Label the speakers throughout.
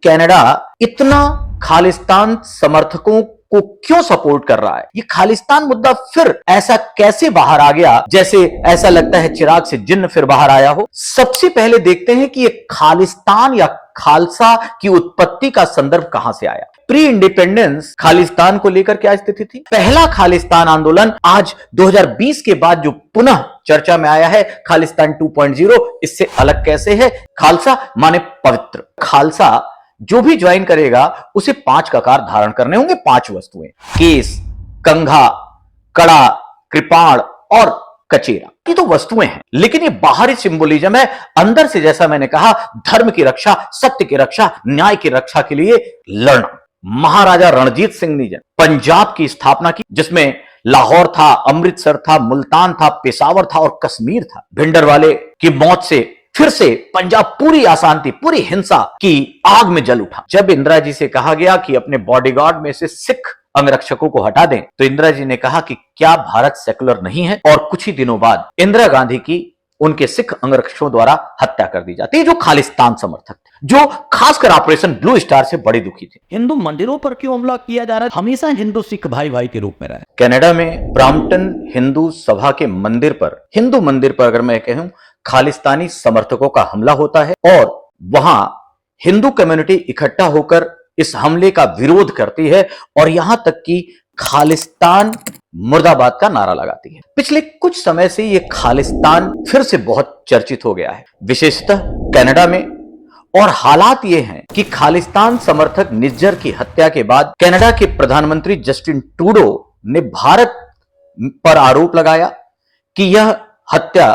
Speaker 1: Canada इतना खालिस्तान समर्थकों को क्यों सपोर्ट कर रहा है? ये खालिस्तान मुद्दा फिर ऐसा कैसे बाहर आ गया जैसे ऐसा लगता है चिराग से जिन्न फिर बाहर आया हो। सबसे पहले देखते हैं कि ये खालिस्तान या खालसा की उत्पत्ति का संदर्भ कहां से आया। प्री इंडिपेंडेंस खालिस्तान को लेकर क्या स्थिति थी? पहला खालिस्तान आंदोलन आज 2020 के बाद जो पुनः चर्चा में आया है, खालिस्तान 2.0, इससे अलग कैसे है? खालसा माने पवित्र। खालसा जो भी ज्वाइन करेगा उसे 5 ककार धारण करने होंगे, 5 वस्तुएं, केस, कंघा, कड़ा, कृपाण और कचेरा। ये तो वस्तुएं हैं, लेकिन ये बाहरी सिंबोलिज्म है। अंदर से जैसा मैंने कहा, धर्म की रक्षा, सत्य की रक्षा, न्याय की रक्षा के लिए लड़ना। महाराजा रणजीत सिंह ने पंजाब की स्थापना की, जिसमें लाहौर था, अमृतसर था, मुल्तान था, पेशावर था और कश्मीर था। भिंडरवाले की मौत से फिर से पंजाब पूरी अशांति, पूरी हिंसा की आग में जल उठा। जब इंदिरा जी से कहा गया कि अपने बॉडीगार्ड में से सिख अंगरक्षकों को हटा दें, तो इंदिरा जी ने कहा कि क्या भारत सेकुलर नहीं है? और कुछ ही दिनों बाद इंदिरा गांधी की उनके सिख अंगरक्षकों द्वारा हत्या कर दी जाती है, जो खालिस्तान समर्थक थे, जो खासकर ऑपरेशन ब्लू स्टार से बड़े दुखी थे।
Speaker 2: हिंदू मंदिरों पर क्यों हमला किया जा रहा है? हमेशा हिंदू सिख भाई भाई के रूप में रहे।
Speaker 1: कनाडा में ब्राम्पटन हिंदू सभा के मंदिर पर, हिंदू मंदिर पर अगर मैं कहूं, खालिस्तानी समर्थकों का हमला होता है और वहां हिंदू कम्युनिटी इकट्ठा होकर इस हमले का विरोध करती है और यहां तक कि खालिस्तान मुर्दाबाद का नारा लगाती है। पिछले कुछ समय से यह खालिस्तान फिर से बहुत चर्चित हो गया है, विशेषतः कनाडा में। और हालात यह हैं कि खालिस्तान समर्थक निज्जर की हत्या के बाद कनाडा के प्रधानमंत्री जस्टिन ट्रूडो ने भारत पर आरोप लगाया कि यह हत्या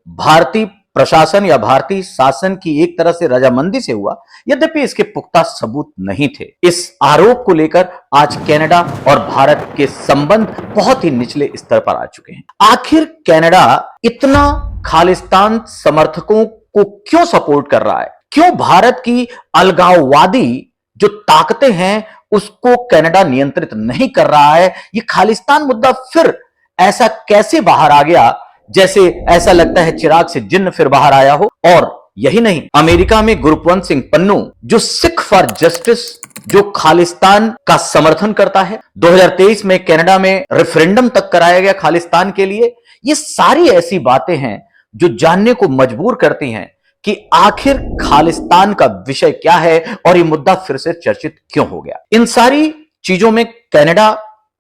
Speaker 1: भारतीय प्रशासन या भारतीय शासन की एक तरह से रजामंदी से हुआ, यद्यपि इसके पुख्ता सबूत नहीं थे। इस आरोप को लेकर आज कनाडा और भारत के संबंध बहुत ही निचले स्तर पर आ चुके हैं। आखिर कनाडा इतना खालिस्तान समर्थकों को क्यों सपोर्ट कर रहा है? क्यों भारत की अलगाववादी जो ताकतें हैं उसको कनाडा नियंत्रित नहीं कर रहा है? ये खालिस्तान मुद्दा फिर ऐसा कैसे बाहर आ गया जैसे ऐसा लगता है चिराग से जिन्न फिर बाहर आया हो। और यही नहीं, अमेरिका में गुरपवंत सिंह पन्नू, जो सिख फॉर जस्टिस, जो खालिस्तान का समर्थन करता है, 2023 में कनाडा में रेफरेंडम तक कराया गया खालिस्तान के लिए। ये सारी ऐसी बातें हैं जो जानने को मजबूर करती हैं कि आखिर खालिस्तान का विषय क्या है और ये मुद्दा फिर से चर्चित क्यों हो गया। इन सारी चीजों में कनाडा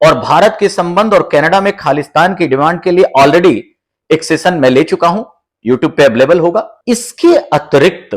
Speaker 1: और भारत के संबंध और कनाडा में खालिस्तान की डिमांड के लिए ऑलरेडी एक सेशन मैं ले चुका हूं, YouTube पे अवेलेबल होगा। इसके अतिरिक्त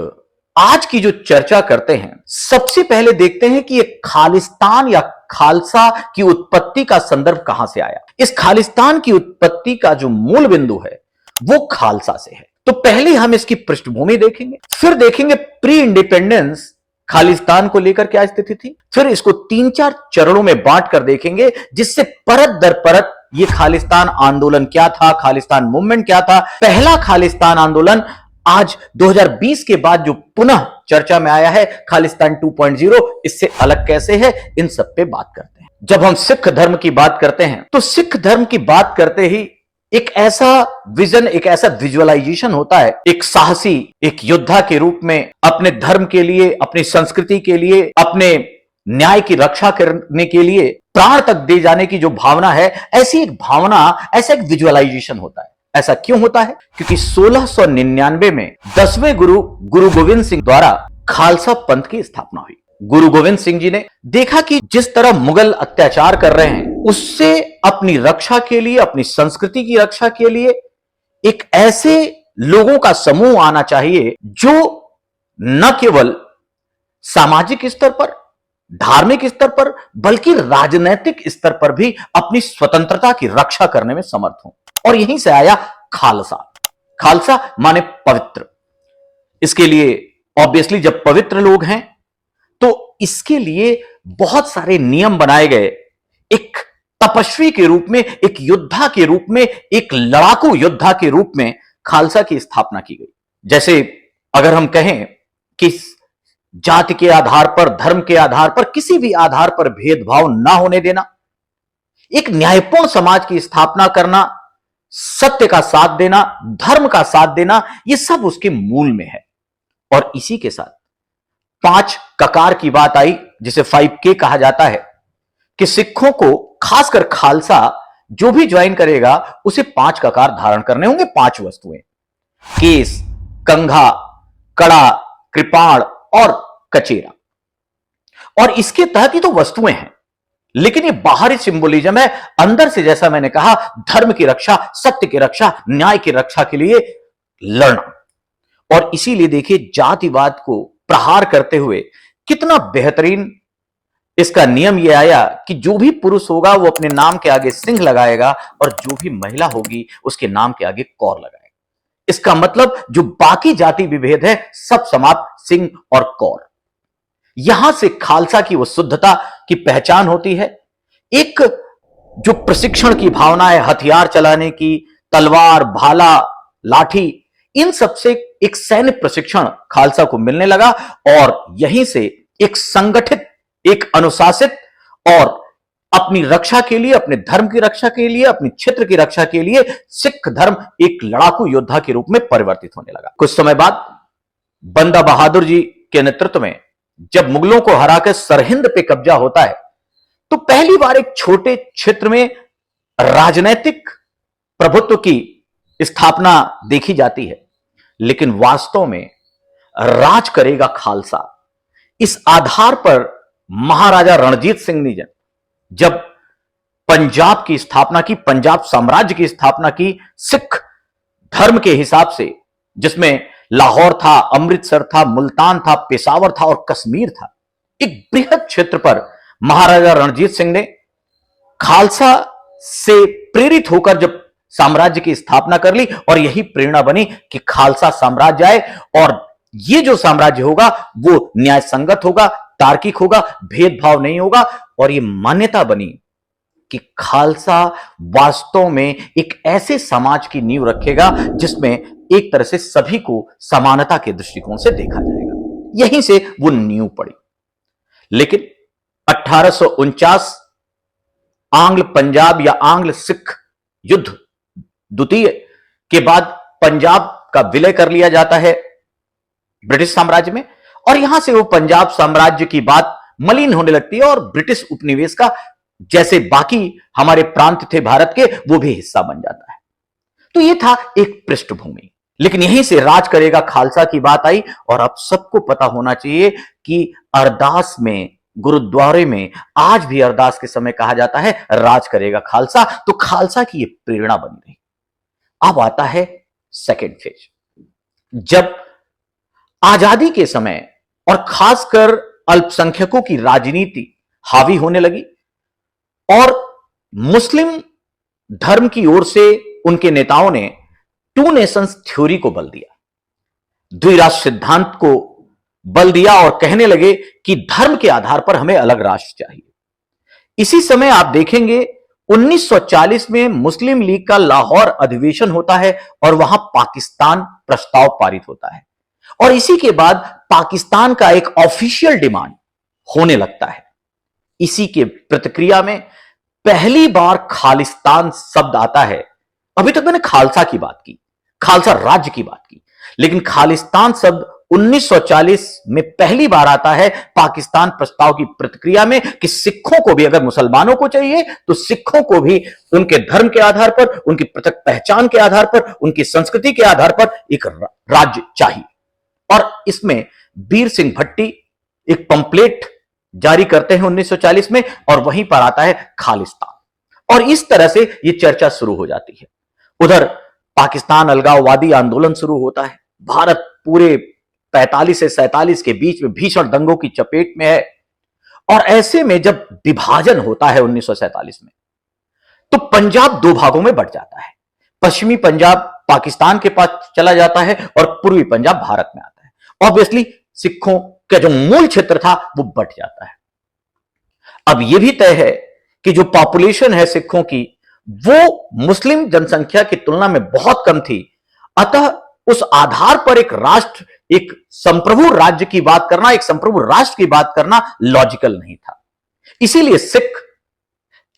Speaker 1: आज की जो चर्चा करते हैं, सबसे पहले देखते हैं कि ये खालिस्तान या खालसा की उत्पत्ति का संदर्भ कहां से आया। इस खालिस्तान की उत्पत्ति का जो मूल बिंदु है वो खालसा से है। तो पहले हम इसकी पृष्ठभूमि देखेंगे, फिर देखेंगे प्री इंडिपेंडेंस खालिस्तान को लेकर क्या स्थिति थी, फिर इसको 3-4 चरणों में बांट कर देखेंगे, जिससे परत दर परत ये खालिस्तान आंदोलन क्या था, खालिस्तान मूवमेंट क्या था। पहला खालिस्तान आंदोलन आज 2020 के बाद जो पुनः चर्चा में आया है, खालिस्तान 2.0, इससे अलग कैसे है, इन सब पे बात करते हैं। जब हम सिख धर्म की बात करते हैं तो सिख धर्म की बात करते ही एक ऐसा विजन, एक ऐसा विजुअलाइजेशन होता है, एक साहसी, एक योद्धा के रूप में अपने धर्म के लिए, अपनी संस्कृति के लिए, अपने न्याय की रक्षा करने के लिए प्राण तक दे जाने की जो भावना है, ऐसी एक भावना, ऐसा एक विजुअलाइजेशन होता है। ऐसा क्यों होता है? क्योंकि 1699 में 10वें गुरु गोविंद सिंह द्वारा खालसा पंथ की स्थापना हुई। गुरु गोविंद सिंह जी ने देखा कि जिस तरह मुगल अत्याचार कर रहे हैं, उससे अपनी रक्षा के लिए, अपनी संस्कृति की रक्षा के लिए एक ऐसे लोगों का समूह आना चाहिए जो न केवल सामाजिक स्तर पर, धार्मिक स्तर पर, बल्कि राजनीतिक स्तर पर भी अपनी स्वतंत्रता की रक्षा करने में समर्थ हो। और यहीं से आया खालसा। खालसा माने पवित्र। इसके लिए ऑब्वियसली जब पवित्र लोग हैं तो इसके लिए बहुत सारे नियम बनाए गए। एक तपस्वी के रूप में, एक योद्धा के रूप में, एक लड़ाकू योद्धा के रूप में खालसा की स्थापना की गई। जैसे अगर हम कहें कि जाति के आधार पर, धर्म के आधार पर, किसी भी आधार पर भेदभाव ना होने देना, एक न्यायपूर्ण समाज की स्थापना करना, सत्य का साथ देना, धर्म का साथ देना, यह सब उसके मूल में है। और इसी के साथ 5 ककार की बात आई, जिसे 5K कहा जाता है, कि सिखों को खासकर खालसा जो भी ज्वाइन करेगा उसे 5 ककार धारण करने होंगे, 5 वस्तुएं, केस, कंघा, कड़ा, कृपाण और कचेरा। और इसके तहत ही तो वस्तुएं हैं, लेकिन ये बाहरी सिंबोलिज्म है। अंदर से जैसा मैंने कहा, धर्म की रक्षा, सत्य की रक्षा, न्याय की रक्षा के लिए लड़ना। और इसीलिए देखिए, जातिवाद को प्रहार करते हुए कितना बेहतरीन इसका नियम यह आया कि जो भी पुरुष होगा वो अपने नाम के आगे सिंह लगाएगा और जो भी महिला होगी उसके नाम के आगे कौर लगाएगा। इसका मतलब जो बाकी जाति विभेद है सब समाप्त, सिंह और कौर। यहां से खालसा की वो शुद्धता की पहचान होती है। एक जो प्रशिक्षण की भावना है, हथियार चलाने की, तलवार, भाला, लाठी, इन सब से एक सैन्य प्रशिक्षण खालसा को मिलने लगा और यहीं से एक संगठित, एक अनुशासित और अपनी रक्षा के लिए, अपने धर्म की रक्षा के लिए, अपने क्षेत्र की रक्षा के लिए सिख धर्म एक लड़ाकू योद्धा के रूप में परिवर्तित होने लगा। कुछ समय बाद बंदा बहादुर जी के नेतृत्व में जब मुगलों को हराकर सरहिंद पे कब्जा होता है, तो पहली बार एक छोटे क्षेत्र में राजनैतिक प्रभुत्व की स्थापना देखी जाती है। लेकिन वास्तव में राज करेगा खालसा, इस आधार पर महाराजा रणजीत सिंह ने जब पंजाब की स्थापना की, पंजाब साम्राज्य की स्थापना की, सिख धर्म के हिसाब से, जिसमें लाहौर था, अमृतसर था, मुल्तान था, पेशावर था और कश्मीर था, एक बृहद क्षेत्र पर महाराजा रणजीत सिंह ने खालसा से प्रेरित होकर जब साम्राज्य की स्थापना कर ली और यही प्रेरणा बनी कि खालसा साम्राज्य आए और ये जो साम्राज्य होगा वो न्याय संगत होगा, तार्किक होगा, भेदभाव नहीं होगा। और ये मान्यता बनी कि खालसा वास्तव में एक ऐसे समाज की नींव रखेगा जिसमें एक तरह से सभी को समानता के दृष्टिकोण से देखा जाएगा। यहीं से वो नींव पड़ी। लेकिन 1849 आंग्ल पंजाब या आंग्ल सिख युद्ध द्वितीय के बाद पंजाब का विलय कर लिया जाता है ब्रिटिश साम्राज्य में, और यहां से वो पंजाब साम्राज्य की बात मलिन होने लगती है और ब्रिटिश उपनिवेश का, जैसे बाकी हमारे प्रांत थे भारत के, वो भी हिस्सा बन जाता है। तो ये था एक पृष्ठभूमि। लेकिन यहीं से राज करेगा खालसा की बात आई और अब सबको पता होना चाहिए कि अरदास में, गुरुद्वारे में आज भी अरदास के समय कहा जाता है राज करेगा खालसा। तो खालसा की ये प्रेरणा बनी रही। अब आता है सेकेंड फेज, जब आजादी के समय और खासकर अल्पसंख्यकों की राजनीति हावी होने लगी और मुस्लिम धर्म की ओर से उनके नेताओं ने 2 नेशंस थ्योरी को बल दिया, द्विराष्ट्र सिद्धांत को बल दिया और कहने लगे कि धर्म के आधार पर हमें अलग राष्ट्र चाहिए। इसी समय आप देखेंगे 1940 में मुस्लिम लीग का लाहौर अधिवेशन होता है और वहां पाकिस्तान प्रस्ताव पारित होता है और इसी के बाद पाकिस्तान का एक ऑफिशियल डिमांड होने लगता है। इसी के प्रतिक्रिया में पहली बार खालिस्तान शब्द आता है। अभी तक मैंने खालसा की बात की, खालसा राज्य की बात की, लेकिन खालिस्तान शब्द 1940 में पहली बार आता है पाकिस्तान प्रस्ताव की प्रतिक्रिया में कि सिखों को भी, अगर मुसलमानों को चाहिए तो सिखों को भी उनके धर्म के आधार पर, उनकी पृथक पहचान के आधार पर, उनकी संस्कृति के आधार पर एक राज्य चाहिए। और इसमें वीर सिंह भट्टी एक पंपलेट जारी करते हैं 1940 में और वहीं पर आता है खालिस्तान और इस तरह से यह चर्चा शुरू हो जाती है। उधर पाकिस्तान अलगाववादी आंदोलन शुरू होता है। भारत पूरे 45 से 47 के बीच में भीषण दंगों की चपेट में है और ऐसे में जब विभाजन होता है 1947 में, तो पंजाब 2 भागों में बंट जाता है। पश्चिमी पंजाब पाकिस्तान के पास चला जाता है और पूर्वी पंजाब भारत में आता है। ऑब्वियसली सिखों का जो मूल क्षेत्र था वो बंट जाता है। अब यह भी तय है कि जो पॉपुलेशन है सिखों की वो मुस्लिम जनसंख्या की तुलना में बहुत कम थी, अतः उस आधार पर एक राष्ट्र, एक संप्रभु राज्य की बात करना, एक संप्रभु राष्ट्र की बात करना लॉजिकल नहीं था। इसीलिए सिख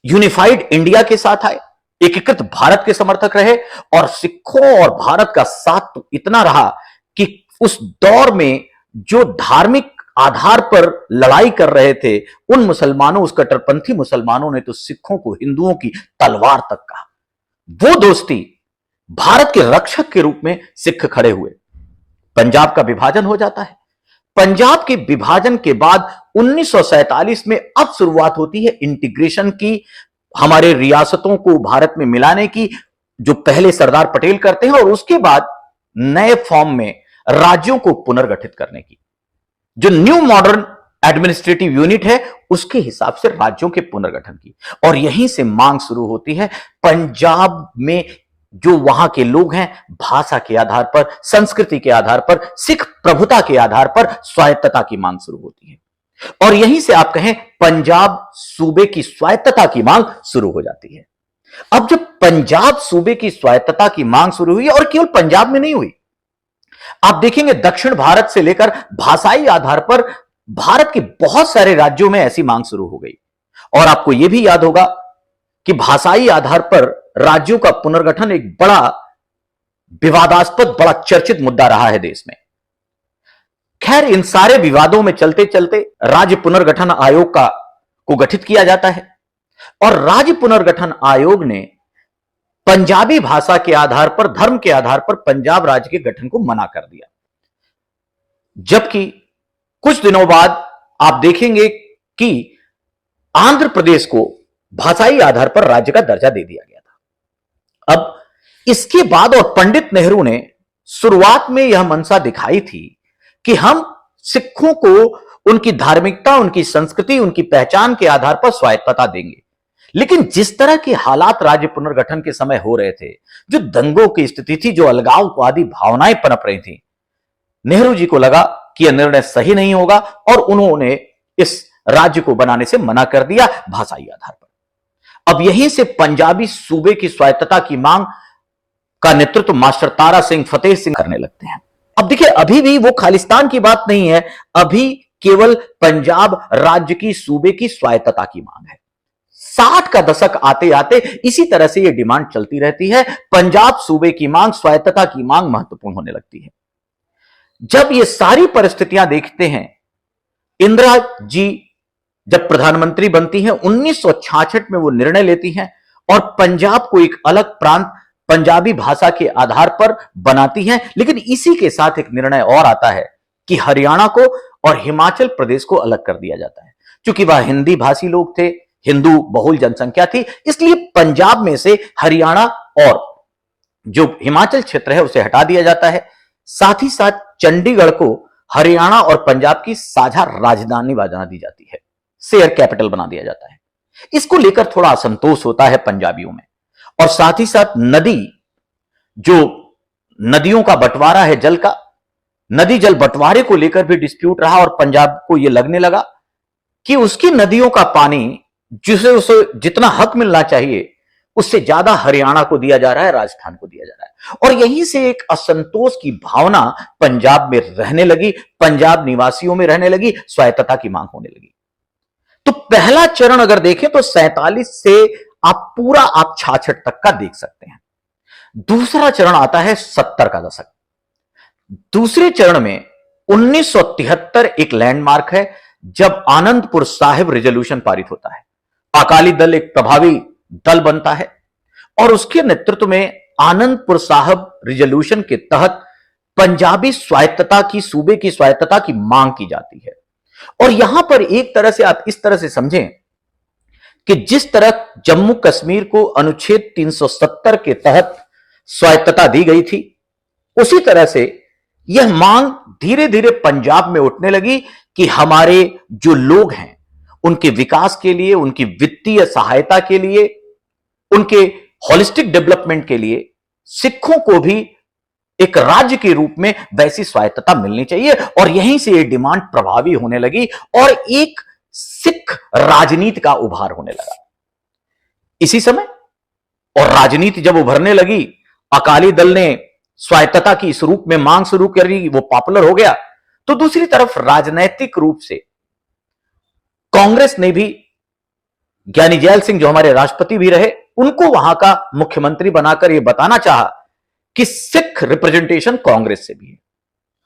Speaker 1: यूनिफाइड इंडिया के साथ आए, एकीकृत भारत के समर्थक रहे और सिखों और भारत का साथ तो इतना रहा कि उस दौर में जो धार्मिक आधार पर लड़ाई कर रहे थे, उन मुसलमानों, उस कट्टरपंथी मुसलमानों ने तो सिखों को हिंदुओं की तलवार तक कहा। वो दोस्ती, भारत के रक्षक के रूप में सिख खड़े हुए। पंजाब का विभाजन हो जाता है। पंजाब के विभाजन के बाद 1947 में अब शुरुआत होती है इंटीग्रेशन की, हमारे रियासतों को भारत में मिलाने की, जो पहले सरदार पटेल करते हैं, और उसके बाद नए फॉर्म में राज्यों को पुनर्गठित करने की, जो न्यू मॉडर्न एडमिनिस्ट्रेटिव यूनिट है उसके हिसाब से राज्यों के पुनर्गठन की। और यहीं से मांग शुरू होती है पंजाब में जो वहां के लोग हैं, भाषा के आधार पर, संस्कृति के आधार पर, सिख प्रभुता के आधार पर स्वायत्तता की मांग शुरू होती है। और यहीं से आप कहें पंजाब सूबे की स्वायत्तता की मांग शुरू हो जाती है। अब जब पंजाब सूबे की स्वायत्तता की मांग शुरू हुई, और केवल पंजाब में नहीं हुई, आप देखेंगे दक्षिण भारत से लेकर भाषाई आधार पर भारत के बहुत सारे राज्यों में ऐसी मांग शुरू हो गई। और आपको यह भी याद होगा कि भाषाई आधार पर राज्यों का पुनर्गठन एक बड़ा विवादास्पद, बड़ा चर्चित मुद्दा रहा है देश में। खैर, इन सारे विवादों में चलते चलते राज्य पुनर्गठन आयोग को गठित किया जाता है, और राज्य पुनर्गठन आयोग ने पंजाबी भाषा के आधार पर, धर्म के आधार पर पंजाब राज्य के गठन को मना कर दिया। जबकि कुछ दिनों बाद आप देखेंगे कि आंध्र प्रदेश को भाषाई आधार पर राज्य का दर्जा दे दिया गया था। अब इसके बाद, और पंडित नेहरू ने शुरुआत में यह मंशा दिखाई थी कि हम सिखों को उनकी धार्मिकता, उनकी संस्कृति, उनकी पहचान के आधार पर स्वायत्तता देंगे। लेकिन जिस तरह के हालात राज्य पुनर्गठन के समय हो रहे थे, जो दंगों की स्थिति थी, जो अलगाववादी भावनाएं पनप रही थी, नेहरू जी को लगा कि यह निर्णय सही नहीं होगा, और उन्होंने इस राज्य को बनाने से मना कर दिया भाषाई आधार पर। अब यहीं से पंजाबी सूबे की स्वायत्तता की मांग का नेतृत्व मास्टर तारा सिंह, फतेह सिंह करने लगते हैं। अब देखिए, अभी भी वो खालिस्तान की बात नहीं है, अभी केवल पंजाब राज्य की, सूबे की स्वायत्तता की मांग है। 60 का दशक आते आते इसी तरह से यह डिमांड चलती रहती है। पंजाब सूबे की मांग, स्वायत्तता की मांग महत्वपूर्ण होने लगती है। जब ये सारी परिस्थितियां देखते हैं, इंदिरा जी जब प्रधानमंत्री बनती हैं, 1966 में वो निर्णय लेती हैं और पंजाब को एक अलग प्रांत पंजाबी भाषा के आधार पर बनाती हैं। लेकिन इसी के साथ एक निर्णय और आता है कि हरियाणा को और हिमाचल प्रदेश को अलग कर दिया जाता है। क्योंकि वह हिंदी भाषी लोग थे, हिंदू बहुल जनसंख्या थी, इसलिए पंजाब में से हरियाणा और जो हिमाचल क्षेत्र है उसे हटा दिया जाता है। साथ ही साथ चंडीगढ़ को हरियाणा और पंजाब की साझा राजधानी बना दी जाती है, शेयर कैपिटल बना दिया जाता है। इसको लेकर थोड़ा असंतोष होता है पंजाबियों में। और साथ ही साथ जो नदियों का बंटवारा है, जल का, नदी जल बंटवारे को लेकर भी डिस्प्यूट रहा, और पंजाब को यह लगने लगा कि उसकी नदियों का पानी, जिसे उसे जितना हक मिलना चाहिए उससे ज्यादा हरियाणा को दिया जा रहा है, राजस्थान को दिया जा रहा है। और यहीं से एक असंतोष की भावना पंजाब में रहने लगी, पंजाब निवासियों में रहने लगी, स्वायत्तता की मांग होने लगी। तो पहला चरण अगर देखें तो 47 से आप 66 तक का देख सकते हैं। दूसरा चरण आता है 70 का दशक। दूसरे चरण में 1973 एक लैंडमार्क है, जब आनंदपुर साहिब रेजोल्यूशन पारित होता है। अकाली दल एक प्रभावी दल बनता है, और उसके नेतृत्व में आनंदपुर साहिब रेजोल्यूशन के तहत पंजाबी स्वायत्तता की, सूबे की स्वायत्तता की मांग की जाती है। और यहां पर एक तरह से आप इस तरह से समझें कि जिस तरह जम्मू कश्मीर को अनुच्छेद 370 के तहत स्वायत्तता दी गई थी, उसी तरह से यह मांग धीरे धीरे पंजाब में उठने लगी कि हमारे जो लोग हैं उनके विकास के लिए, उनकी वित्तीय सहायता के लिए, उनके होलिस्टिक डेवलपमेंट के लिए सिखों को भी एक राज्य के रूप में वैसी स्वायत्तता मिलनी चाहिए। और यहीं से यह डिमांड प्रभावी होने लगी और एक सिख राजनीति का उभार होने लगा इसी समय। और राजनीति जब उभरने लगी, अकाली दल ने स्वायत्तता की इस रूप में मांग शुरू करी, वो पॉपुलर हो गया। तो दूसरी तरफ राजनैतिक रूप से कांग्रेस ने भी ज्ञानी जैल सिंह, जो हमारे राष्ट्रपति भी रहे, उनको वहां का मुख्यमंत्री बनाकर यह बताना चाहा कि सिख रिप्रेजेंटेशन कांग्रेस से भी है।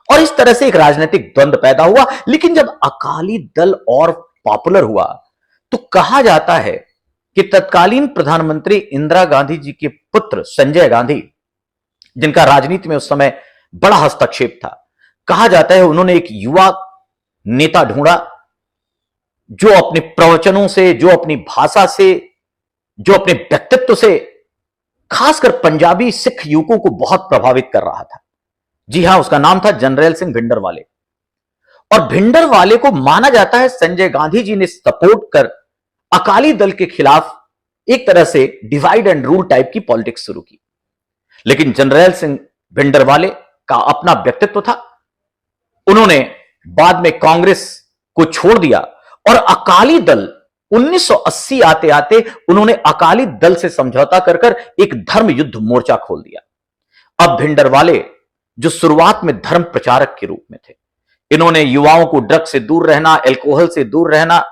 Speaker 1: और इस तरह से एक राजनीतिक द्वंद्व पैदा हुआ। लेकिन जब अकाली दल और पॉपुलर हुआ तो कहा जाता है कि तत्कालीन प्रधानमंत्री इंदिरा गांधी जी के पुत्र संजय गांधी, जिनका राजनीति में उस समय बड़ा हस्तक्षेप था, कहा जाता है उन्होंने एक युवा नेता ढूंढा जो अपने प्रवचनों से, जो अपनी भाषा से, जो अपने व्यक्तित्व से खासकर पंजाबी सिख युवकों को बहुत प्रभावित कर रहा था। जी हां, उसका नाम था जनरैल सिंह भिंडरवाले। और भिंडरवाले को माना जाता है संजय गांधी जी ने सपोर्ट कर अकाली दल के खिलाफ एक तरह से डिवाइड एंड रूल टाइप की पॉलिटिक्स शुरू की। लेकिन जनरल सिंह भिंडरवाले का अपना व्यक्तित्व था। उन्होंने बाद में कांग्रेस को छोड़ दिया और अकाली दल 1980 आते आते उन्होंने अकाली दल से समझौता कर कर एक धर्म युद्ध मोर्चा खोल दिया। अब भिंडरवाले जो शुरुआत में धर्म प्रचारक के रूप में थे, इन्होंने युवाओं को ड्रग्स से दूर रहना, अल्कोहल से दूर रहना,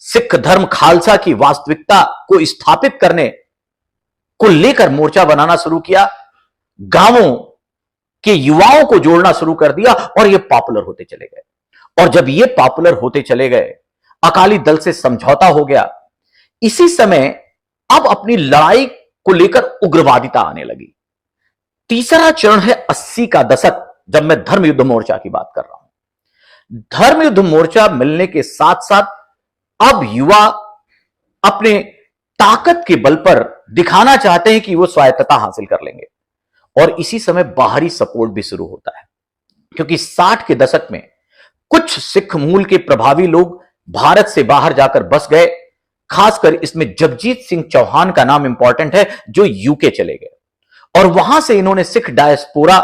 Speaker 1: सिख धर्म खालसा की वास्तविकता को स्थापित करने को लेकर मोर्चा बनाना शुरू किया, गांवों के युवाओं को जोड़ना शुरू कर दिया और ये पॉपुलर होते चले गए। और जब ये पॉपुलर होते चले गए, अकाली दल से समझौता हो गया। इसी समय अब अपनी लड़ाई को लेकर उग्रवादिता आने लगी। तीसरा चरण है 80 का दशक, जब मैं धर्म युद्ध मोर्चा की बात कर रहा हूं। धर्म युद्ध मोर्चा मिलने के साथ साथ अब युवा अपने ताकत के बल पर दिखाना चाहते हैं कि वो स्वायत्तता हासिल कर लेंगे। और इसी समय बाहरी सपोर्ट भी शुरू होता है, क्योंकि 60 के दशक में कुछ सिख मूल के प्रभावी लोग भारत से बाहर जाकर बस गए। खासकर इसमें जगजीत सिंह चौहान का नाम इंपॉर्टेंट है, जो यूके चले गए और वहां से इन्होंने सिख डायस्पोरा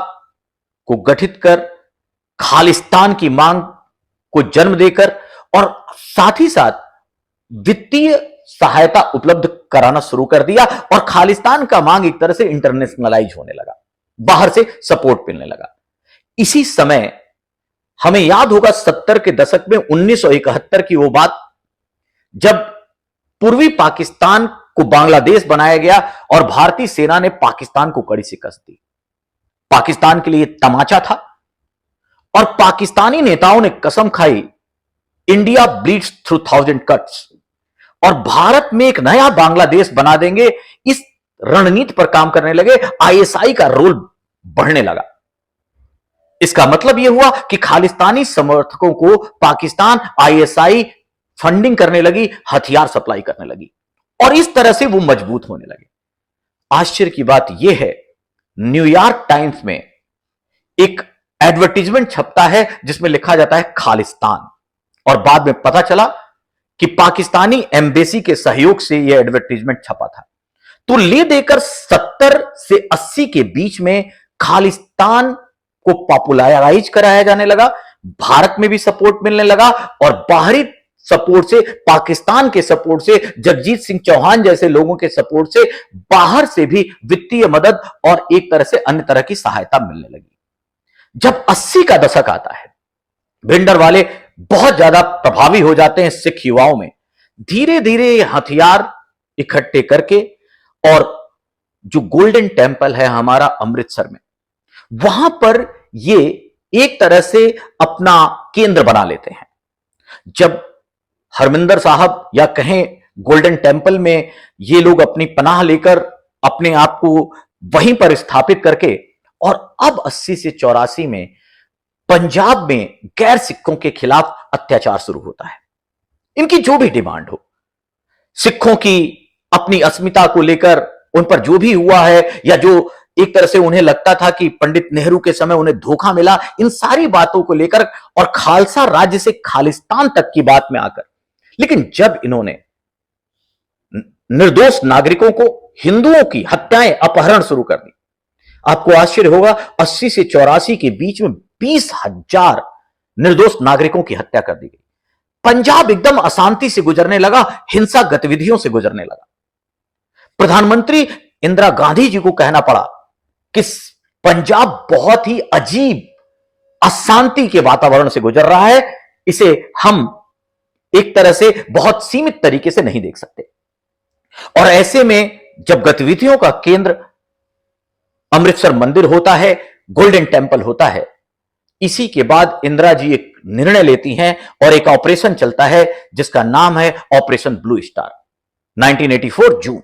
Speaker 1: को गठित कर खालिस्तान की मांग को जन्म देकर और साथ ही साथ वित्तीय सहायता उपलब्ध कराना शुरू कर दिया और खालिस्तान का मांग एक तरह से इंटरनेशनलाइज होने लगा, बाहर से सपोर्ट मिलने लगा। इसी समय हमें याद होगा 70 के दशक में 1971 की वो बात, जब पूर्वी पाकिस्तान को बांग्लादेश बनाया गया और भारतीय सेना ने पाकिस्तान को कड़ी शिकस्त दी। पाकिस्तान के लिए तमाचा था और पाकिस्तानी नेताओं ने कसम खाई, इंडिया ब्लीड्स थ्रू 1000 कट्स, और भारत में एक नया बांग्लादेश बना देंगे। इस रणनीति पर काम करने लगे। आईएसआई का रोल बढ़ने लगा। इसका मतलब यह हुआ कि खालिस्तानी समर्थकों को पाकिस्तान आईएसआई फंडिंग करने लगी, हथियार सप्लाई करने लगी और इस तरह से वो मजबूत होने लगे। आश्चर्य की बात यह है, न्यूयॉर्क टाइम्स में एक एडवर्टीजमेंट छपता है जिसमें लिखा जाता है खालिस्तान, और बाद में पता चला कि पाकिस्तानी एम्बेसी के सहयोग से यह एडवर्टीजमेंट छपा था। तो ले देकर 70 से 80 के बीच में खालिस्तान को पॉपुलराइज कराया जाने लगा, भारत में भी सपोर्ट मिलने लगा और बाहरी सपोर्ट से, पाकिस्तान के सपोर्ट से, जगजीत सिंह चौहान जैसे लोगों के सपोर्ट से बाहर से भी वित्तीय मदद और एक तरह से अन्य तरह की सहायता मिलने लगी। जब 80 का दशक आता है, भिंडरवाले बहुत ज्यादा प्रभावी हो जाते हैं सिख युवाओं में। धीरे धीरे हथियार इकट्ठे करके और जो गोल्डन टेम्पल है हमारा अमृतसर में, वहां पर ये एक तरह से अपना केंद्र बना लेते हैं। जब हरमिंदर साहब या कहें गोल्डन टेम्पल में ये लोग अपनी पनाह लेकर अपने आप को वहीं पर स्थापित करके, और अब 80 से 84 में पंजाब में गैर सिखों के खिलाफ अत्याचार शुरू होता है। इनकी जो भी डिमांड हो, सिखों की अपनी अस्मिता को लेकर उन पर जो भी हुआ है, या जो एक तरह से उन्हें लगता था कि पंडित नेहरू के समय उन्हें धोखा मिला, इन सारी बातों को लेकर और खालसा राज्य से खालिस्तान तक की बात में आकर, लेकिन जब इन्होंने निर्दोष नागरिकों को, हिंदुओं की हत्याएं, अपहरण शुरू कर दी, आपको आश्चर्य होगा 80 से 84 के बीच में 20,000 निर्दोष नागरिकों की हत्या कर दी गई। पंजाब एकदम अशांति से गुजरने लगा, हिंसा गतिविधियों से गुजरने लगा। प्रधानमंत्री इंदिरा गांधी जी को कहना पड़ा कि पंजाब बहुत ही अजीब अशांति के वातावरण से गुजर रहा है, इसे हम एक तरह से बहुत सीमित तरीके से नहीं देख सकते। और ऐसे में जब गतिविधियों का केंद्र अमृतसर मंदिर होता है, गोल्डन टेम्पल होता है, इसी के बाद इंदिरा जी एक निर्णय लेती हैं और एक ऑपरेशन चलता है जिसका नाम है ऑपरेशन ब्लू स्टार, 1984 जून।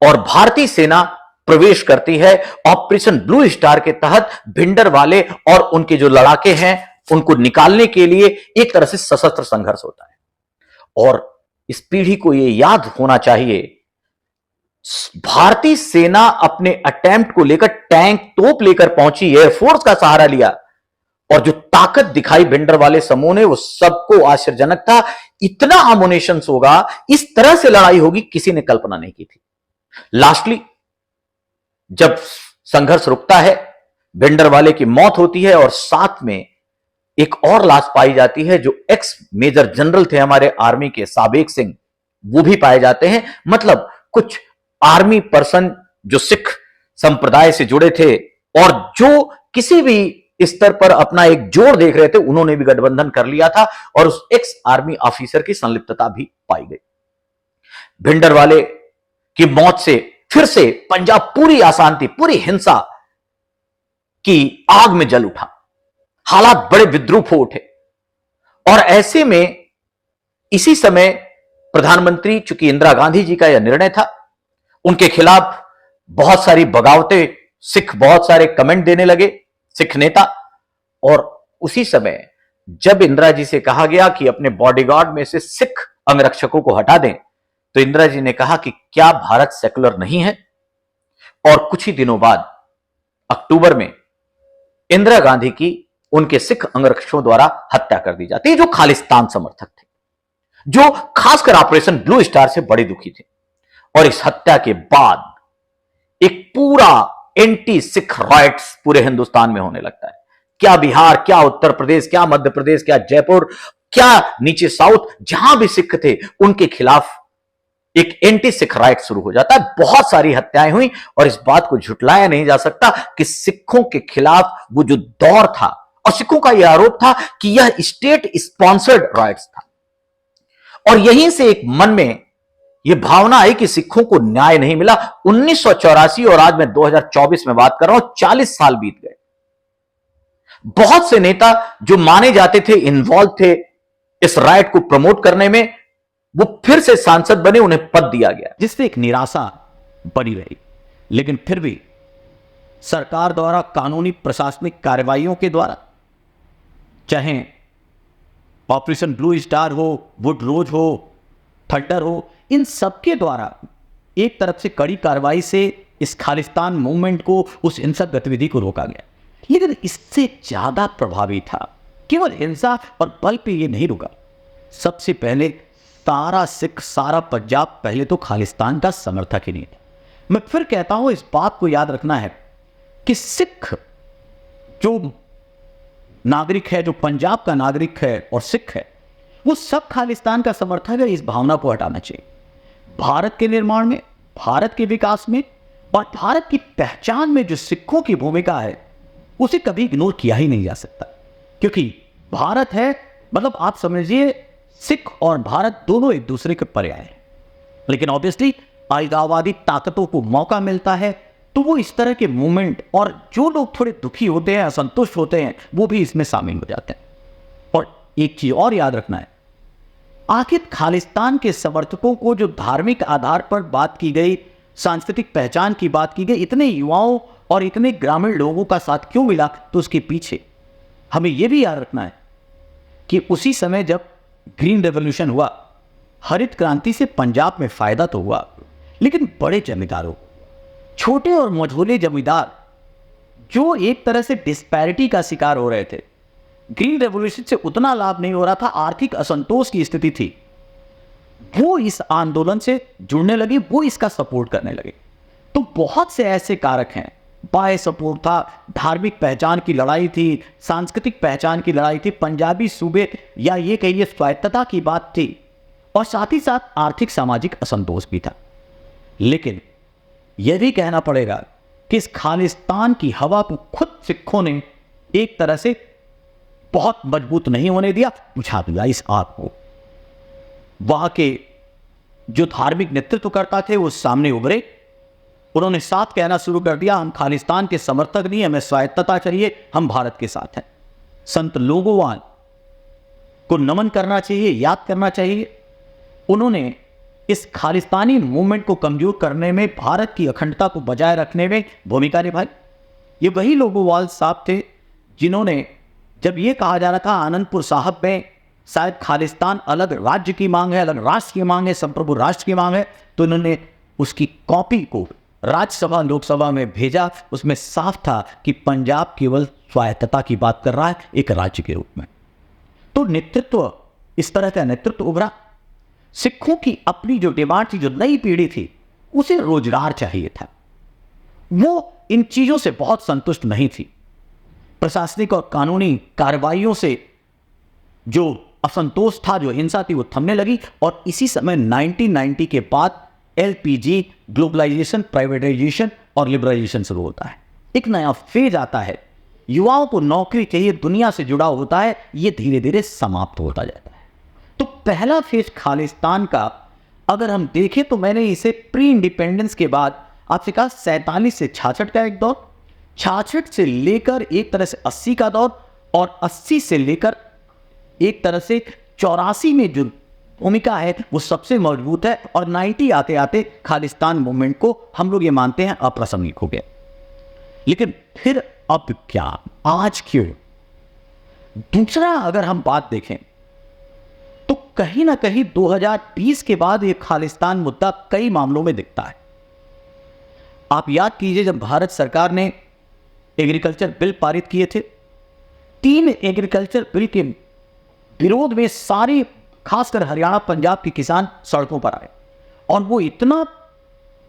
Speaker 1: और भारतीय सेना प्रवेश करती है। ऑपरेशन ब्लू स्टार के तहत भिंडरवाले और उनके जो लड़ाके हैं उनको निकालने के लिए एक तरह से सशस्त्र संघर्ष होता है। और इस पीढ़ी को यह याद होना चाहिए, भारतीय सेना अपने अटेम्प्ट को लेकर टैंक तोप लेकर पहुंची, एयरफोर्स का सहारा लिया, और जो ताकत दिखाई भिंडरवाले समूह ने वो सबको आश्चर्यजनक था। इतना अमोनेशन होगा, इस तरह से लड़ाई होगी, किसी ने कल्पना नहीं की थी। लास्टली जब संघर्ष रुकता है, भिंडरवाले की मौत होती है और साथ में एक और लाश पाई जाती है जो एक्स मेजर जनरल थे हमारे आर्मी के, साबेक सिंह, वो भी पाए जाते हैं। मतलब कुछ आर्मी पर्सन जो सिख संप्रदाय से जुड़े थे और जो किसी भी स्तर पर अपना एक जोड़ देख रहे थे, उन्होंने भी गठबंधन कर लिया था और उस एक्स आर्मी ऑफिसर की संलिप्तता भी पाई गई। भिंडरवाले की मौत से फिर से पंजाब पूरी अशांति, पूरी हिंसा की आग में जल उठा, हालात बड़े विद्रूप हो उठे। और ऐसे में इसी समय प्रधानमंत्री, चूंकि इंदिरा गांधी जी का यह निर्णय था, उनके खिलाफ बहुत सारी बगावतें, सिख बहुत सारे कमेंट देने लगे, सिख नेता। और उसी समय जब इंदिरा जी से कहा गया कि अपने बॉडीगार्ड में से सिख अंगरक्षकों को हटा दें, तो इंदिरा जी ने कहा कि क्या भारत सेकुलर नहीं है? और कुछ ही दिनों बाद अक्टूबर में इंदिरा गांधी की उनके सिख अंगरक्षकों द्वारा हत्या कर दी जाती है, जो खालिस्तान समर्थक थे, जो खासकर ऑपरेशन ब्लू स्टार से बड़े दुखी थे। और इस हत्या के बाद एक पूरा एंटी सिख राइट्स पूरे हिंदुस्तान में होने लगता है। क्या बिहार, क्या उत्तर प्रदेश, क्या मध्य प्रदेश, क्या जयपुर, क्या नीचे साउथ, जहां भी सिख थे उनके खिलाफ एक एंटी सिख राइट शुरू हो जाता है। बहुत सारी हत्याएं हुई और इस बात को झुटलाया नहीं जा सकता कि सिखों के खिलाफ वो जो दौर था, और सिखों का यह आरोप था कि यह स्टेट स्पॉन्सर्ड राइट्स था। और यहीं से एक मन में यह भावना आई कि सिखों को न्याय नहीं मिला। 1984 और आज मैं 2024 में बात कर रहा हूं, 40 साल बीत गए। बहुत से नेता जो माने जाते थे, इन्वॉल्व थे इस राइट को प्रमोट करने में, वो फिर से सांसद बने, उन्हें पद दिया गया,
Speaker 2: जिससे एक निराशा बनी रही। लेकिन फिर भी सरकार द्वारा कानूनी प्रशासनिक कार्रवाइयों के द्वारा, चाहे ऑपरेशन ब्लू स्टार हो, वुड रोज हो, थंडर हो, इन सबके द्वारा एक तरफ से कड़ी कार्रवाई से इस खालिस्तान मूवमेंट को, उस हिंसक गतिविधि को रोका गया। लेकिन इससे ज्यादा प्रभावी था, केवल हिंसा और बल पे ये नहीं रुका। सबसे पहले सारा सिख, सारा पंजाब पहले तो खालिस्तान का समर्थक ही नहीं था। मैं फिर कहता हूं, इस बात को याद रखना है कि सिख जो नागरिक है, जो पंजाब का नागरिक है और सिख है, वो सब खालिस्तान का समर्थक है। इस भावना को हटाना चाहिए। भारत के निर्माण में, भारत के विकास में और भारत की पहचान में जो सिखों की भूमिका है, उसे कभी इग्नोर किया ही नहीं जा सकता। क्योंकि भारत है, मतलब आप समझिए सिख और भारत दोनों एक दूसरे के पर्याय हैं। लेकिन ऑब्वियसली अलगाववादी ताकतों को मौका मिलता है तो वो इस तरह के मूवमेंट, और जो लोग थोड़े दुखी होते हैं, असंतुष्ट होते हैं, वो भी इसमें शामिल हो जाते हैं। और एक चीज और याद रखना है, आखिर खालिस्तान के समर्थकों को जो धार्मिक आधार पर बात की गई, सांस्कृतिक पहचान की बात की गई, इतने युवाओं और इतने ग्रामीण लोगों का साथ क्यों मिला? तो उसके पीछे हमें यह भी याद रखना है कि उसी समय जब ग्रीन रेवोल्यूशन हुआ, हरित क्रांति से पंजाब में फायदा तो हुआ, लेकिन बड़े जमींदारों, छोटे और मझोले जमींदार जो एक तरह से डिस्पैरिटी का शिकार हो रहे थे, ग्रीन रेवोल्यूशन से उतना लाभ नहीं हो रहा था, आर्थिक असंतोष की स्थिति थी, वो इस आंदोलन से जुड़ने लगे, वो इसका सपोर्ट करने लगे। तो बहुत से ऐसे कारक हैं, बाय सपोर्ट था, धार्मिक पहचान की लड़ाई थी, सांस्कृतिक पहचान की लड़ाई थी, पंजाबी सूबे या ये कहिए स्वायत्तता की बात थी, और साथ ही साथ आर्थिक सामाजिक असंतोष भी था। लेकिन यह भी कहना पड़ेगा कि इस खालिस्तान की हवा को खुद सिखों ने एक तरह से बहुत मजबूत नहीं होने दिया, बुझा दिया इस आग को। वहां के जो धार्मिक नेतृत्वकर्ता थे वो सामने उभरे, उन्होंने साथ कहना शुरू कर दिया, हम खालिस्तान के समर्थक नहीं, हमें स्वायत्तता चाहिए, हम भारत के साथ हैं। संत लोगोवाल को नमन करना चाहिए, याद करना चाहिए। उन्होंने इस खालिस्तानी मूवमेंट को कमजोर करने में, भारत की अखंडता को बजाय रखने में भूमिका निभाई। ये वही लोगोवाल साहब थे जिन्होंने, जब ये कहा जा रहा था आनंदपुर साहब में शायद खालिस्तान अलग राज्य की मांग है, अलग राष्ट्र की मांग है, संप्रभु राष्ट्र की मांग है, तो इन्होंने उसकी कॉपी को राज्यसभा लोकसभा में भेजा। उसमें साफ था कि पंजाब केवल स्वायत्तता की बात कर रहा है, एक राज्य के रूप में। तो नेतृत्व, इस तरह का नेतृत्व उभरा। सिखों की अपनी जो डिमांड थी, जो नई पीढ़ी थी, उसे रोजगार चाहिए था। वो इन चीजों से बहुत संतुष्ट नहीं थी। प्रशासनिक और कानूनी कार्रवाइयों से जो असंतोष था, जो हिंसा थी, वो थमने लगी। और इसी समय 1990 के बाद LPG, ग्लोबलाइजेशन, प्राइवेटाइजेशन और लिबरलाइजेशन शुरू होता है। एक नया फेज आता है, युवाओं को नौकरी चाहिए, दुनिया से जुड़ा होता है, ये धीरे धीरे समाप्त होता जाता है। तो पहला फेज खालिस्तान का अगर हम देखें तो मैंने इसे प्री इंडिपेंडेंस के बाद आपसे कहा 47 से 66 का एक दौर, 66 से लेकर एक तरह से 80 का दौर, और 80 से लेकर एक तरह से 84 में जो भूमिका है वो सबसे मजबूत है। और 90 आते आते खालिस्तान मूवमेंट को हम लोग ये मानते हैं अप्रासंगिक हो गया। लेकिन फिर अब क्या, आज क्यों? दूसरा अगर हम बात देखें तो कहीं ना कहीं 2020 के बाद ये खालिस्तान मुद्दा कई मामलों में दिखता है। आप याद कीजिए, जब भारत सरकार ने एग्रीकल्चर बिल पारित किए थे, 3 एग्रीकल्चर बिल के विरोध में सारे, खासकर हरियाणा पंजाब के किसान सड़कों पर आए। और वो इतना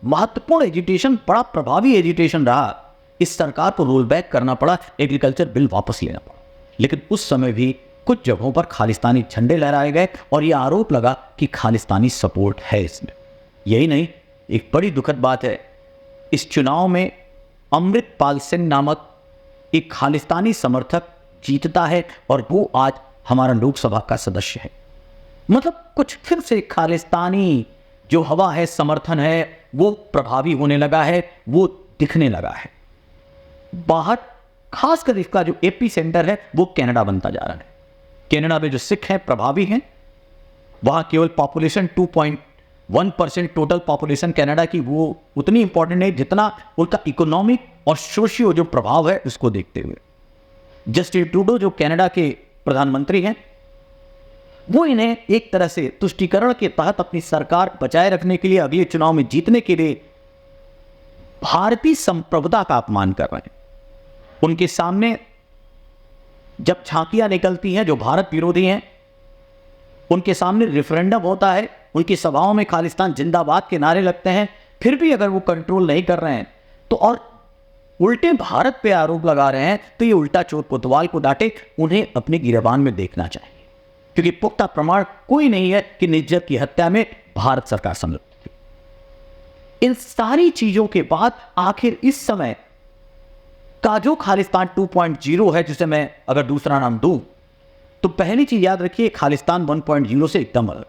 Speaker 2: महत्वपूर्ण एजिटेशन, बड़ा प्रभावी एजिटेशन रहा, इस सरकार को रोल बैक करना पड़ा, एग्रीकल्चर बिल वापस लेना पड़ा। लेकिन उस समय भी कुछ जगहों पर खालिस्तानी झंडे लहराए गए और यह आरोप लगा कि खालिस्तानी सपोर्ट है इसमें। यही नहीं, एक बड़ी दुखद बात है, इस चुनाव में अमृतपाल सिंह नामक एक खालिस्तानी समर्थक जीतता है और वो आज हमारा लोकसभा का सदस्य है। मतलब कुछ फिर से खालिस्तानी जो हवा है, समर्थन है, वो प्रभावी होने लगा है, वो दिखने लगा है। बाहर खासकर इसका जो एपी सेंटर है वो कनाडा बनता जा रहा है। कनाडा में जो सिख हैं प्रभावी हैं, वहां केवल पॉपुलेशन 2.1% टोटल पॉपुलेशन कनाडा की, वो उतनी इंपॉर्टेंट नहीं जितना उनका इकोनॉमिक और सोशियो जो प्रभाव है उसको देखते हुए। जस्टिन ट्रूडो जो कनाडा के प्रधानमंत्री हैं, वो इन्हें एक तरह से तुष्टीकरण के तहत अपनी सरकार बचाए रखने के लिए, अगले चुनाव में जीतने के लिए भारतीय संप्रभुता का अपमान कर रहे हैं। उनके सामने जब झांकियां निकलती हैं जो भारत विरोधी हैं, उनके सामने रेफरेंडम होता है, उनकी सभाओं में खालिस्तान जिंदाबाद के नारे लगते हैं, फिर भी अगर वो कंट्रोल नहीं कर रहे हैं तो और उल्टे भारत पे आरोप लगा रहे हैं, तो ये उल्टा चोर कोतवाल को डांटे, उन्हें अपने गिरबान में देखना चाहिए। क्योंकि पुख्ता प्रमाण कोई नहीं है कि निज्जर की हत्या में भारत सरकार संलिप्त थी। इन सारी चीजों के बाद आखिर इस समय का जो खालिस्तान 2.0 है, जिसे मैं अगर दूसरा नाम दूं, तो पहली चीज याद रखिए, खालिस्तान 1.0 से एकदम अलग।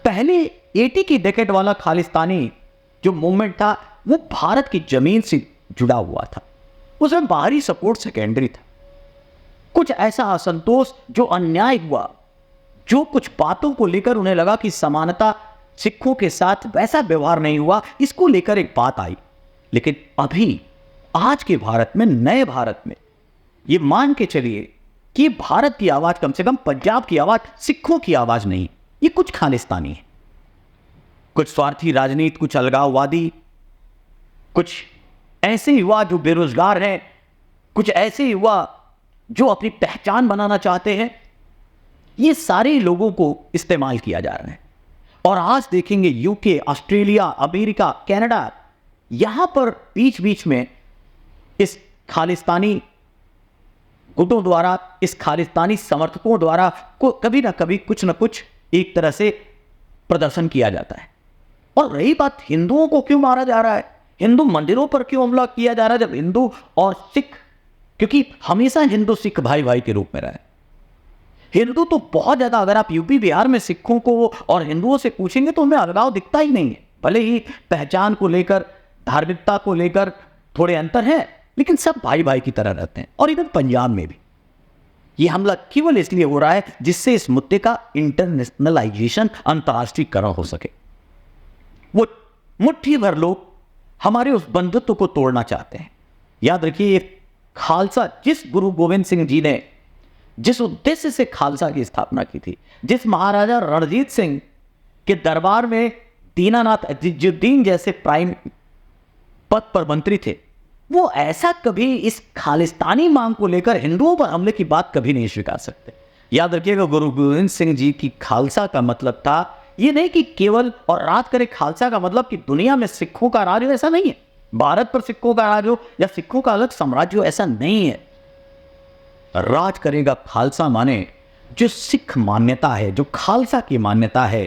Speaker 2: पहले 80 की डेकेड वाला खालिस्तानी जो मूवमेंट था वो भारत की जमीन से जुड़ा हुआ था, उसमें बाहरी सपोर्ट सेकेंडरी था। कुछ ऐसा असंतोष जो अन्याय हुआ, जो कुछ बातों को लेकर उन्हें लगा कि समानता सिखों के साथ वैसा व्यवहार नहीं हुआ, इसको लेकर एक बात आई। लेकिन अभी आज के भारत में, नए भारत में, ये मान के चलिए कि भारत की आवाज, कम से कम पंजाब की आवाज, सिखों की आवाज नहीं, ये कुछ खालिस्तानी है, कुछ स्वार्थी राजनीति, कुछ अलगाववादी, कुछ ऐसे युवा जो बेरोजगार हैं, कुछ ऐसे युवा जो अपनी पहचान बनाना चाहते हैं, ये सारे लोगों को इस्तेमाल किया जा रहा है। और आज देखेंगे यूके, ऑस्ट्रेलिया, अमेरिका, कनाडा, यहां पर बीच बीच में इस खालिस्तानी गुटों द्वारा, इस खालिस्तानी समर्थकों द्वारा को कभी ना कभी कुछ ना कुछ एक तरह से प्रदर्शन किया जाता है। और रही बात हिंदुओं को क्यों मारा जा रहा है, हिंदू मंदिरों पर क्यों हमला किया जा रहा है, जब हिंदू और सिख, क्योंकि हमेशा हिंदू सिख भाई भाई के रूप में रहे। हिंदू तो बहुत ज्यादा, अगर आप यूपी बिहार में सिखों को और हिंदुओं से पूछेंगे तो उनमें अलगाव दिखता ही नहीं है। भले ही पहचान को लेकर, धार्मिकता को लेकर थोड़े अंतर है, लेकिन सब भाई भाई की तरह रहते हैं। और इधर पंजाब में भी ये हमला केवल इसलिए हो रहा है जिससे इस मुद्दे का इंटरनेशनलाइजेशन, अंतर्राष्ट्रीयकरण हो सके। वो मुट्ठी भर लोग हमारे उस बंधुत्व को तोड़ना चाहते हैं। याद रखिए, ये खालसा, जिस गुरु गोविंद सिंह जी ने जिस उद्देश्य से खालसा की स्थापना की थी, जिस महाराजा रणजीत सिंह के दरबार में दीनानाथ अजीजुद्दीन जैसे प्राइम पद पर मंत्री थे, वो ऐसा कभी इस खालिस्तानी मांग को लेकर हिंदुओं पर हमले की बात कभी नहीं स्वीकार सकते। याद रखिएगा, गुरु गोविंद सिंह जी की खालसा का मतलब था ये नहीं कि केवल और राज करे। खालसा का मतलब कि दुनिया में सिखों का राज हो, ऐसा नहीं है। भारत पर सिखों का राज हो या सिखों का अलग साम्राज्य हो, ऐसा नहीं है। राज करेगा खालसा माने जो सिख मान्यता है, जो खालसा की मान्यता है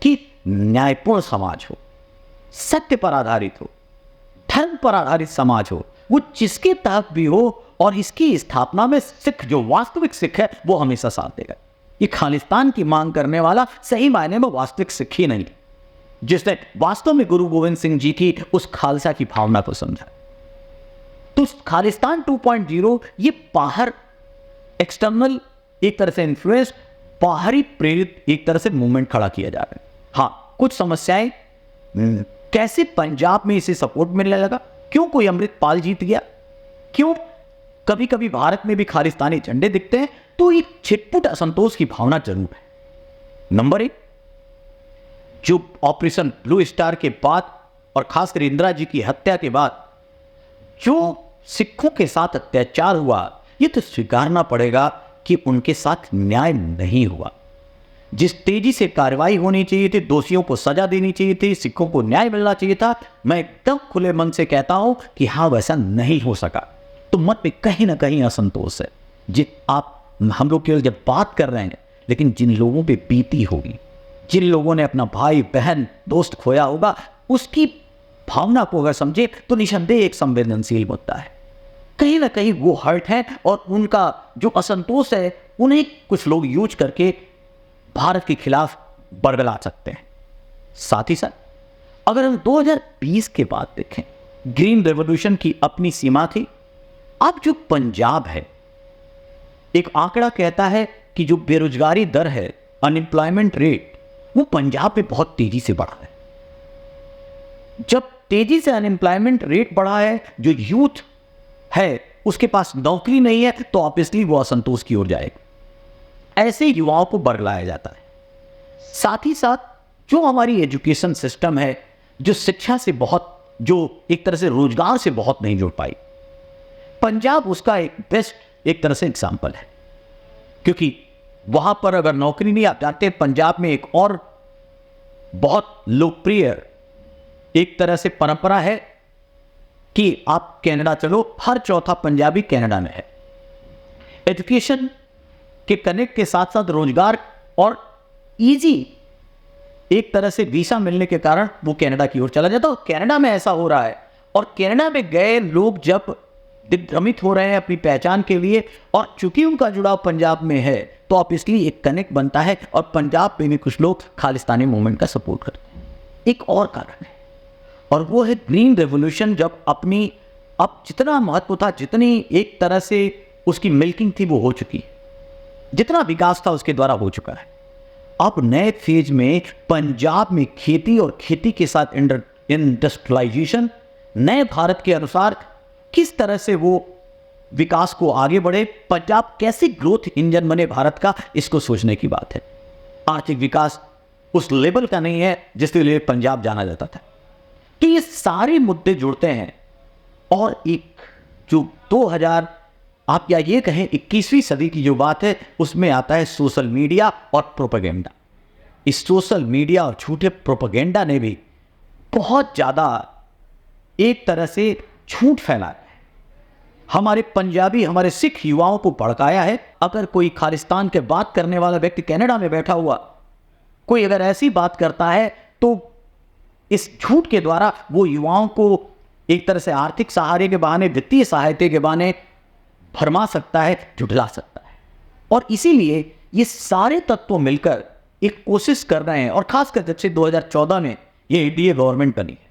Speaker 2: कि न्यायपूर्ण समाज हो, सत्य पर आधारित हो, धर्म पर आधारित समाज हो, वो जिसके तहत भी हो, और इसकी स्थापना में सिख, जो वास्तविक सिख है, वो हमेशा साथ देगा। ये खालिस्तान की मांग करने वाला सही मायने में वास्तविक सिख ही नहीं, जिसने वास्तव में गुरु गोविंद सिंह जी की उस खालसा की भावना को समझा। तो खालिस्तान 2.0 ये बाहर एक्सटर्नल एक तरह से इन्फ्लुएंस, बाहरी प्रेरित एक तरह से मूवमेंट खड़ा किया जा रहा है। हाँ, कुछ समस्याएं, कैसे पंजाब में इसे सपोर्ट मिलने लगा, क्यों कोई अमृतपाल जीत गया, क्यों कभी कभी भारत में भी खालिस्तानी झंडे दिखते हैं, तो एक छिटपुट असंतोष की भावना जरूर है। नंबर 1, जो ऑपरेशन ब्लू स्टार के बाद और खासकर इंदिरा जी की हत्या के बाद जो सिखों के साथ अत्याचार हुआ, ये तो स्वीकारना पड़ेगा कि उनके साथ न्याय नहीं हुआ। जिस तेजी से कार्रवाई होनी चाहिए थी, दोषियों को सजा देनी चाहिए थी, सिखों को न्याय मिलना चाहिए था, मैं एकदम खुले मन से कहता हूं कि हाँ, वैसा नहीं हो सका। तो मन में कहीं ना कहीं असंतोष है। हम लोग केवल जब बात कर रहे हैं, लेकिन जिन लोगों पे बीती होगी, जिन लोगों ने अपना भाई बहन दोस्त खोया होगा, उसकी भावना को अगर समझे तो निसंदेह एक संवेदनशील मुद्दा है। कहीं ना कहीं वो हर्ट है, और उनका जो असंतोष है, उन्हें कुछ लोग यूज करके भारत के खिलाफ बरगला सकते हैं। साथ ही साथ अगर हम 2020 के बाद देखें, ग्रीन रेवोल्यूशन की अपनी सीमा थी। अब जो पंजाब है, एक आंकड़ा कहता है कि जो बेरोजगारी दर है, अनएम्प्लॉयमेंट रेट, वो पंजाब में बहुत तेजी से बढ़ा है। जब तेजी से अनएम्प्लॉयमेंट रेट बढ़ा है, जो यूथ है उसके पास नौकरी नहीं है, तो ऑब्वियसली वो असंतोष की ओर जाएगा। ऐसे युवाओं को बरगलाया जाता है। साथ ही साथ जो हमारी एजुकेशन सिस्टम है, जो शिक्षा से बहुत, जो एक तरह से रोजगार से बहुत नहीं जुड़ पाई, पंजाब उसका एक बेस्ट एक तरह से एग्जाम्पल है। क्योंकि वहां पर अगर नौकरी नहीं, आप जानते हैं पंजाब में एक और बहुत लोकप्रिय एक तरह से परंपरा है कि आप कनाडा चलो, हर चौथा पंजाबी कनाडा में है। एजुकेशन के कनेक्ट के साथ साथ रोजगार और इजी एक तरह से वीसा मिलने के कारण वो कनाडा की ओर चला जाता है। कनाडा में ऐसा हो रहा है, और कनाडा में गए लोग जब दिग्भ्रमित हो रहे हैं अपनी पहचान के लिए, और चूंकि उनका जुड़ाव पंजाब में है, तो ऑब्वियसली एक कनेक्ट बनता है, और पंजाब में भी कुछ लोग खालिस्तानी मूवमेंट का सपोर्ट करते हैं। एक और कारण है, और वो है ग्रीन रेवोल्यूशन। जब अपनी, अब जितना महत्व था, जितनी एक तरह से उसकी मिल्किंग थी, वो हो चुकी है। जितना विकास था उसके द्वारा हो चुका है। अब नए फेज में पंजाब में खेती और खेती के साथ इंडस्ट्रियलाइजेशन, नए भारत के अनुसार किस तरह से वो विकास को आगे बढ़े, पंजाब कैसे ग्रोथ इंजन बने भारत का, इसको सोचने की बात है। आर्थिक विकास उस लेवल का नहीं है जिसके लिए पंजाब जाना जाता था। तो ये सारे मुद्दे जुड़ते हैं, और एक जो 2000, आप या ये कहें 21वीं सदी की जो बात है, उसमें आता है सोशल मीडिया और प्रोपेगेंडा। इस सोशल मीडिया और झूठे प्रोपेगेंडा ने भी बहुत ज़्यादा एक तरह से झूठ फैलाया है, हमारे पंजाबी, हमारे सिख युवाओं को भड़काया है। अगर कोई खालिस्तान के बात करने वाला व्यक्ति कनाडा में बैठा हुआ कोई अगर ऐसी बात करता है, तो इस झूठ के द्वारा वो युवाओं को एक तरह से आर्थिक सहारे के बहाने, वित्तीय सहायता के बहाने भरमा सकता है, झुठला सकता है। और इसीलिए ये सारे तत्व मिलकर एक कोशिश कर रहे हैं, और खासकर जब से 2014 में ये एनडीए गवर्नमेंट बनी है,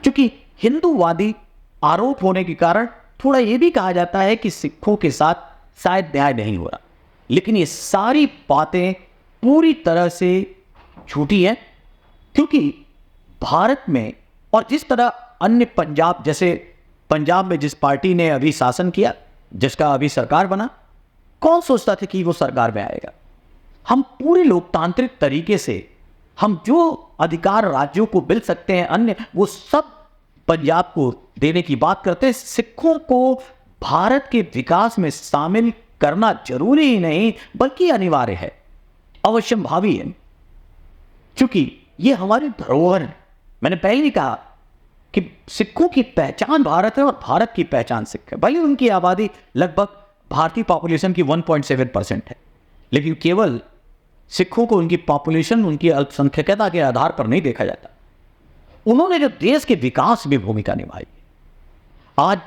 Speaker 2: क्योंकि हिंदूवादी आरोप होने के कारण थोड़ा ये भी कहा जाता है कि सिखों के साथ शायद न्याय नहीं हो रहा। लेकिन ये सारी बातें पूरी तरह से झूठी हैं, क्योंकि भारत में और जिस तरह अन्य पंजाब, जैसे पंजाब में जिस पार्टी ने अभी शासन किया, जिसका अभी सरकार बना, कौन सोचता था कि वो सरकार में आएगा। हम पूरे लोकतांत्रिक तरीके से हम जो अधिकार राज्यों को मिल सकते हैं अन्य, वो सब पंजाब को देने की बात करते हैं। सिखों को भारत के विकास में शामिल करना जरूरी ही नहीं बल्कि अनिवार्य है, अवश्यंभावी है, क्योंकि ये हमारी धरोहर है। मैंने पहले ही कहा कि सिखों की पहचान भारत है और भारत की पहचान सिख है। भले उनकी आबादी लगभग भारतीय पॉपुलेशन की 1.7% है, लेकिन केवल सिखों को उनकी पॉपुलेशन, उनकी अल्पसंख्यकता के आधार पर नहीं देखा जाता। उन्होंने जो देश के विकास में भूमिका निभाई। आज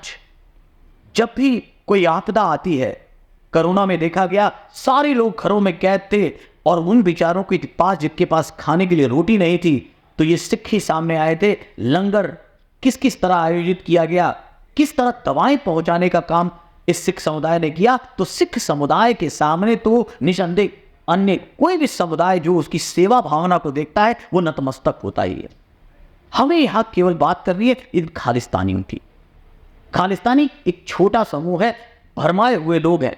Speaker 2: जब भी कोई आपदा आती है, कोरोना में देखा गया सारे लोग घरों में कैद थे और उन बेचारों के पास, जिनके पास खाने के लिए रोटी नहीं थी, तो ये सिख ही सामने आए थे। लंगर किस किस तरह आयोजित किया गया, किस तरह दवाएं पहुंचाने का काम इस सिख समुदाय ने किया। तो सिख समुदाय के सामने तो निसंदेह अन्य कोई भी समुदाय जो उसकी सेवा भावना को देखता है वो नतमस्तक होता ही है। हमें यहां केवल बात करनी है इन खालिस्तानियों की। खालिस्तानी एक छोटा समूह है, भरमाए हुए लोग हैं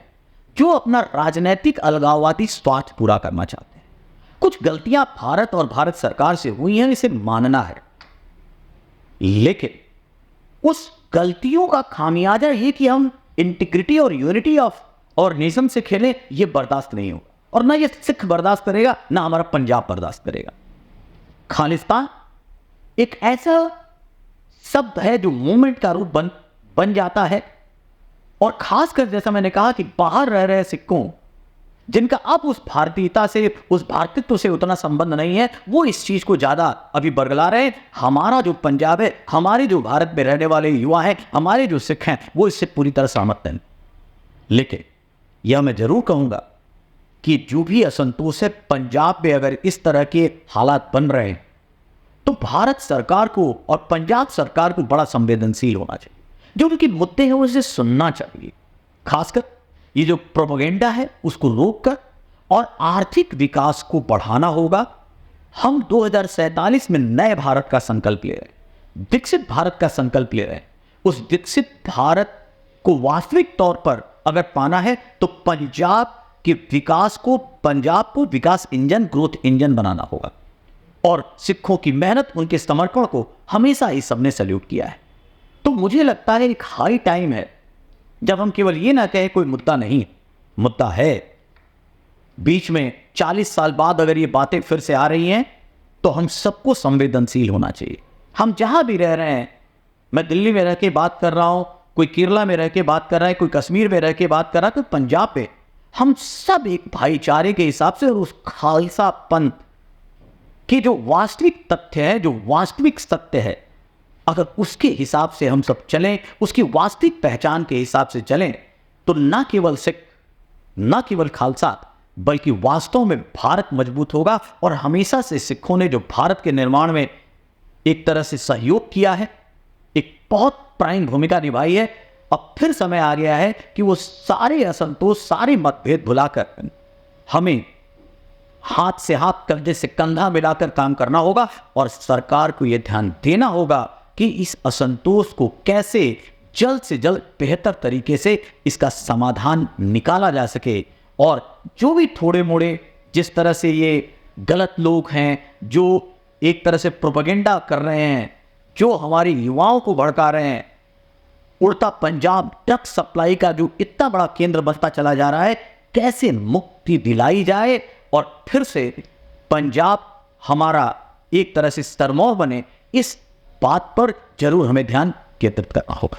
Speaker 2: जो अपना राजनीतिक अलगाववादी स्वार्थ पूरा करना चाहते हैं। कुछ गलतियां भारत और भारत सरकार से हुई हैं, इसे मानना है, लेकिन उस गलतियों का खामियाजा ये कि हम इंटीग्रिटी और यूनिटी ऑफ और नेशन से खेलें, ये बर्दाश्त नहीं होगा। और ना ये सिख बर्दाश्त करेगा, ना हमारा पंजाब बर्दाश्त करेगा। खालिस्तान एक ऐसा शब्द है जो मूवमेंट का रूप बन जाता है, और खासकर जैसा मैंने कहा कि बाहर रह रहे सिखों, जिनका अब उस भारतीयता से, उस भारतीयत्व से उतना संबंध नहीं है, वो इस चीज को ज्यादा अभी बरगला रहे हैं। हमारा जो पंजाब है, हमारे जो भारत में रहने वाले युवा हैं, हमारे जो सिख हैं, वो इससे पूरी तरह सहमत हैं। लेकिन यह मैं जरूर कहूंगा कि जो भी असंतोष है, पंजाब में अगर इस तरह के हालात बन रहे हैं तो भारत सरकार को और पंजाब सरकार को बड़ा संवेदनशील होना चाहिए। जो उनके मुद्दे हैं उसे सुनना चाहिए। खासकर ये जो प्रोपेगेंडा है उसको रोककर और आर्थिक विकास को बढ़ाना होगा। हम 2047 में नए भारत का संकल्प ले रहे हैं, विकसित भारत का संकल्प ले रहे हैं। उस विकसित भारत को वास्तविक तौर पर अगर पाना है तो पंजाब के विकास को, पंजाब को विकास इंजन, ग्रोथ इंजन बनाना होगा। और सिखों की मेहनत, उनके समर्पण को हमेशा ही सबने सैल्यूट किया है। तो मुझे लगता है एक हाई टाइम है जब हम केवल ये ना कहें कोई मुद्दा नहीं, मुद्दा है। बीच में 40 साल बाद अगर ये बातें फिर से आ रही हैं तो हम सबको संवेदनशील होना चाहिए। हम जहां भी रह रहे हैं, मैं दिल्ली में रह के बात कर रहा हूं, कोई केरला में रह के बात कर रहा है, कोई कश्मीर में रह के बात कर रहा है, कोई पंजाब में, हम सब एक भाईचारे के हिसाब से और उस खालसा पंथ के जो वास्तविक तथ्य है, जो वास्तविक सत्य है, अगर उसके हिसाब से हम सब चलें, उसकी वास्तविक पहचान के हिसाब से चलें, तो ना केवल सिख, ना केवल खालसा, बल्कि वास्तव में भारत मजबूत होगा। और हमेशा से सिखों ने जो भारत के निर्माण में एक तरह से सहयोग किया है, एक बहुत प्राइम भूमिका निभाई है, अब फिर समय आ गया है कि वो सारे असंतोष, सारे मतभेद भुलाकर हमें हाथ से हाथ, कंधे से कंधा मिलाकर काम करना होगा। और सरकार को यह ध्यान देना होगा कि इस असंतोष को कैसे जल्द से जल्द बेहतर तरीके से इसका समाधान निकाला जा सके। और जो भी थोड़े मोड़े, जिस तरह से ये गलत लोग हैं जो एक तरह से प्रोपेगेंडा कर रहे हैं, जो हमारे युवाओं को भड़का रहे हैं, उड़ता पंजाब ड्रग सप्लाई का जो इतना बड़ा केंद्र बनता चला जा रहा है, कैसे मुक्ति दिलाई जाए और फिर से पंजाब हमारा एक तरह से सरमौर बने, इस बात पर जरूर हमें ध्यान केंद्रित करना होगा।